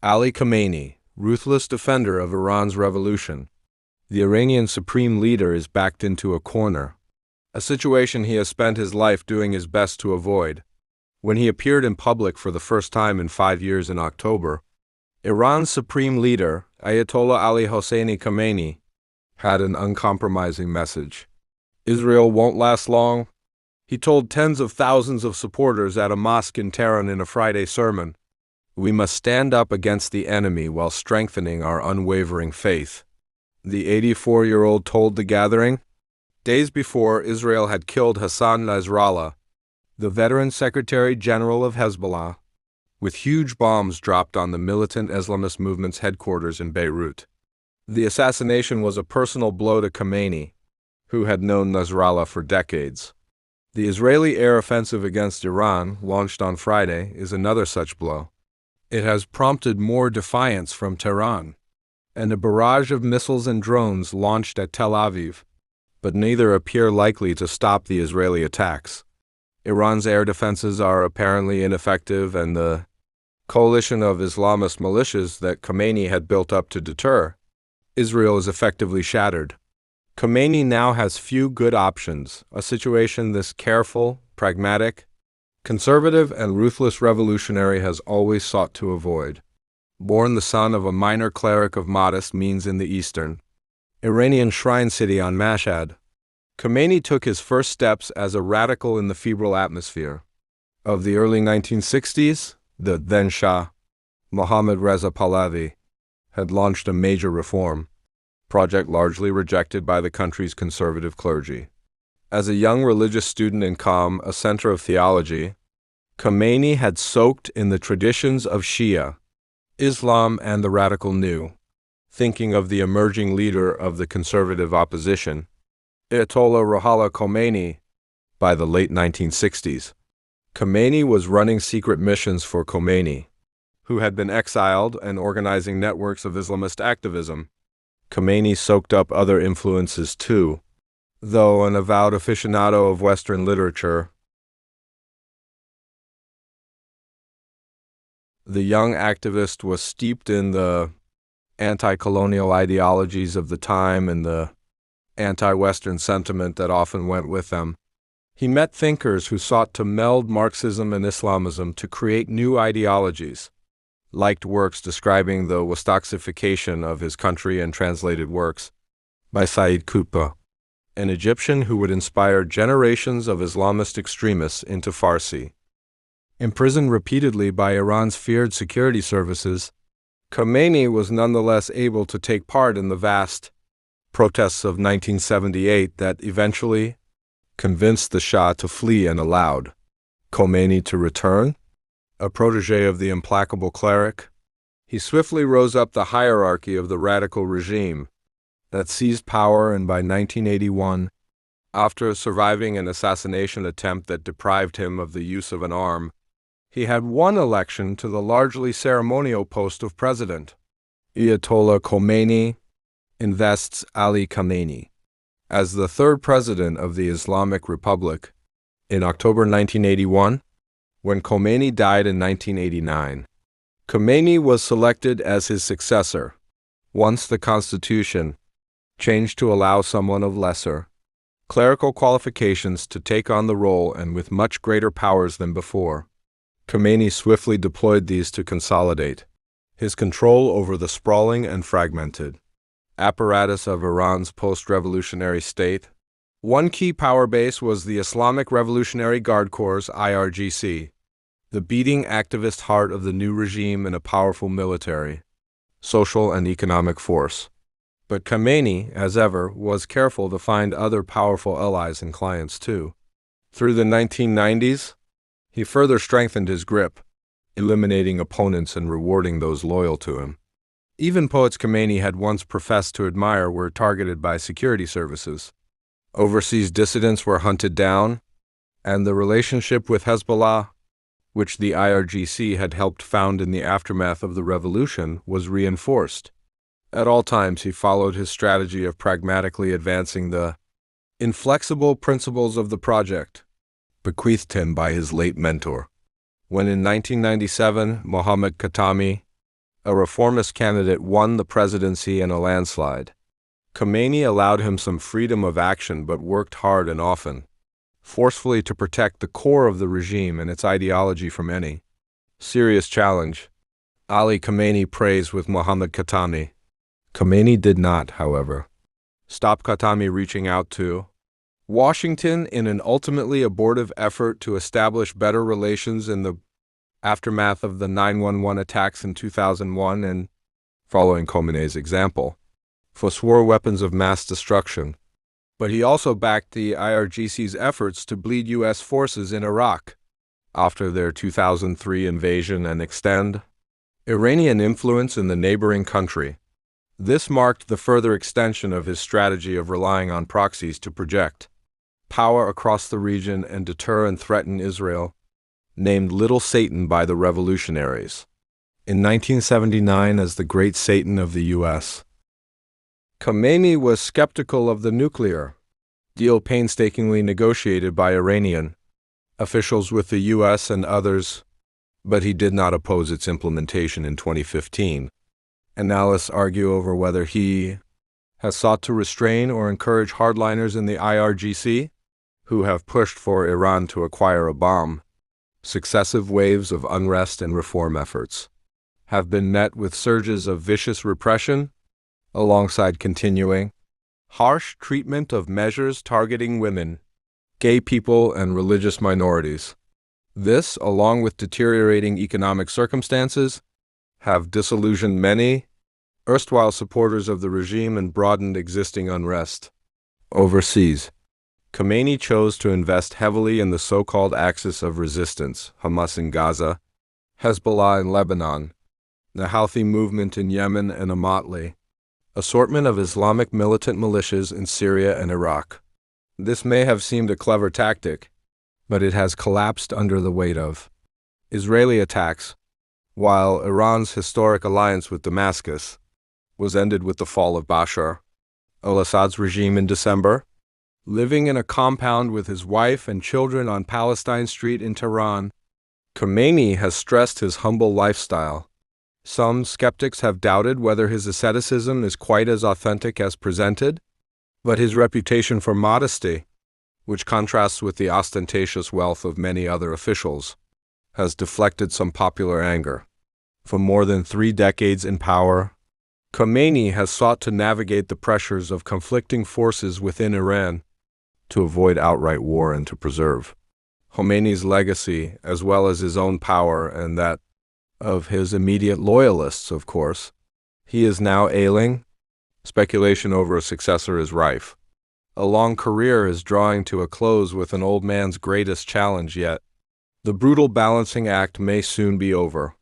Ali Khamenei, ruthless defender of Iran's revolution. The Iranian Supreme Leader is backed into a corner, a situation he has spent his life doing his best to avoid. When he appeared in public for the first time in 5 years in October, Iran's Supreme Leader, Ayatollah Ali Hosseini Khamenei, had an uncompromising message. Israel won't last long, he told tens of thousands of supporters at a mosque in Tehran in a Friday sermon. We must stand up against the enemy while strengthening our unwavering faith, the 84-year-old told the gathering. Days before, Israel had killed Hassan Nasrallah, the veteran Secretary General of Hezbollah, with huge bombs dropped on the militant Islamist movement's headquarters in Beirut. The assassination was a personal blow to Khamenei, who had known Nasrallah for decades. The Israeli air offensive against Iran, launched on Friday, is another such blow. It has prompted more defiance from Tehran, and a barrage of missiles and drones launched at Tel Aviv, but neither appear likely to stop the Israeli attacks. Iran's air defenses are apparently ineffective, and the coalition of Islamist militias that Khamenei had built up to deter Israel is effectively shattered. Khamenei now has few good options, a situation this careful, pragmatic, conservative, and ruthless revolutionary has always sought to avoid. Born the son of a minor cleric of modest means in the eastern Iranian shrine city on Mashhad, Khamenei took his first steps as a radical in the febrile atmosphere of the early 1960s. The then Shah, Mohammad Reza Pahlavi, had launched a major reform project largely rejected by the country's conservative clergy. As a young religious student in Qom, a center of theology, Khamenei had soaked in the traditions of Shia Islam and the radical new thinking of the emerging leader of the conservative opposition, Ayatollah Ruhollah Khomeini. By the late 1960s, Khamenei was running secret missions for Khomeini, who had been exiled, and organizing networks of Islamist activism. Khomeini soaked up other influences too, though an avowed aficionado of Western literature. The young activist was steeped in the anti-colonial ideologies of the time and the anti-Western sentiment that often went with them. He met thinkers who sought to meld Marxism and Islamism to create new ideologies, liked works describing the Wastaxification of his country, and translated works by Said Qutb, an Egyptian who would inspire generations of Islamist extremists into Farsi. Imprisoned repeatedly by Iran's feared security services, Khomeini was nonetheless able to take part in the vast protests of 1978 that eventually convinced the Shah to flee and allowed Khomeini to return. A protege of the implacable cleric, he swiftly rose up the hierarchy of the radical regime that seized power, and by 1981, after surviving an assassination attempt that deprived him of the use of an arm, he had won election to the largely ceremonial post of president. Ayatollah Khomeini invests Ali Khamenei as the third president of the Islamic Republic in October 1981, when Khomeini died in 1989. Khomeini was selected as his successor once the constitution changed to allow someone of lesser clerical qualifications to take on the role, and with much greater powers than before. Khomeini swiftly deployed these to consolidate his control over the sprawling and fragmented apparatus of Iran's post-revolutionary state. One key power base was the Islamic Revolutionary Guard Corps, IRGC, the beating activist heart of the new regime and a powerful military, social, and economic force. But Khamenei, as ever, was careful to find other powerful allies and clients too. Through the 1990s, he further strengthened his grip, eliminating opponents and rewarding those loyal to him. Even poets Khomeini had once professed to admire were targeted by security services. Overseas dissidents were hunted down, and the relationship with Hezbollah, which the IRGC had helped found in the aftermath of the revolution, was reinforced. At all times, he followed his strategy of pragmatically advancing the inflexible principles of the project, bequeathed him by his late mentor. When in 1997, Mohammad Khatami a reformist candidate, won the presidency in a landslide. Khamenei allowed him some freedom of action but worked hard and often, forcefully, to protect the core of the regime and its ideology from any serious challenge. Ali Khamenei prays with Mohammad Khatami. Khamenei did not, however, stop Khatami reaching out to Washington in an ultimately abortive effort to establish better relations in the aftermath of the 9/11 attacks in 2001 and, following Khamenei's example, forswore weapons of mass destruction. But he also backed the IRGC's efforts to bleed U.S. forces in Iraq after their 2003 invasion and extend Iranian influence in the neighboring country. This marked the further extension of his strategy of relying on proxies to project power across the region and deter and threaten Israel, named Little Satan by the revolutionaries in 1979 as the Great Satan of the U.S. Khamenei was skeptical of the nuclear deal painstakingly negotiated by Iranian officials with the U.S. and others, but he did not oppose its implementation in 2015. Analysts argue over whether he has sought to restrain or encourage hardliners in the IRGC who have pushed for Iran to acquire a bomb. Successive waves of unrest and reform efforts have been met with surges of vicious repression, alongside continuing harsh treatment of measures targeting women, gay people, and religious minorities. This, along with deteriorating economic circumstances, have disillusioned many erstwhile supporters of the regime and broadened existing unrest. Overseas, Khamenei chose to invest heavily in the so-called axis of resistance, Hamas in Gaza, Hezbollah in Lebanon, the Houthi movement in Yemen, and a motley assortment of Islamic militant militias in Syria and Iraq. This may have seemed a clever tactic, but it has collapsed under the weight of Israeli attacks, while Iran's historic alliance with Damascus was ended with the fall of Bashar al-Assad's regime in December. Living in a compound with his wife and children on Palestine Street in Tehran, Khamenei has stressed his humble lifestyle. Some skeptics have doubted whether his asceticism is quite as authentic as presented, but his reputation for modesty, which contrasts with the ostentatious wealth of many other officials, has deflected some popular anger. For more than 3 decades in power, Khamenei has sought to navigate the pressures of conflicting forces within Iran to avoid outright war and to preserve Khomeini's legacy, as well as his own power and that of his immediate loyalists, of course. He is now ailing. Speculation over a successor is rife. A long career is drawing to a close with an old man's greatest challenge yet. The brutal balancing act may soon be over.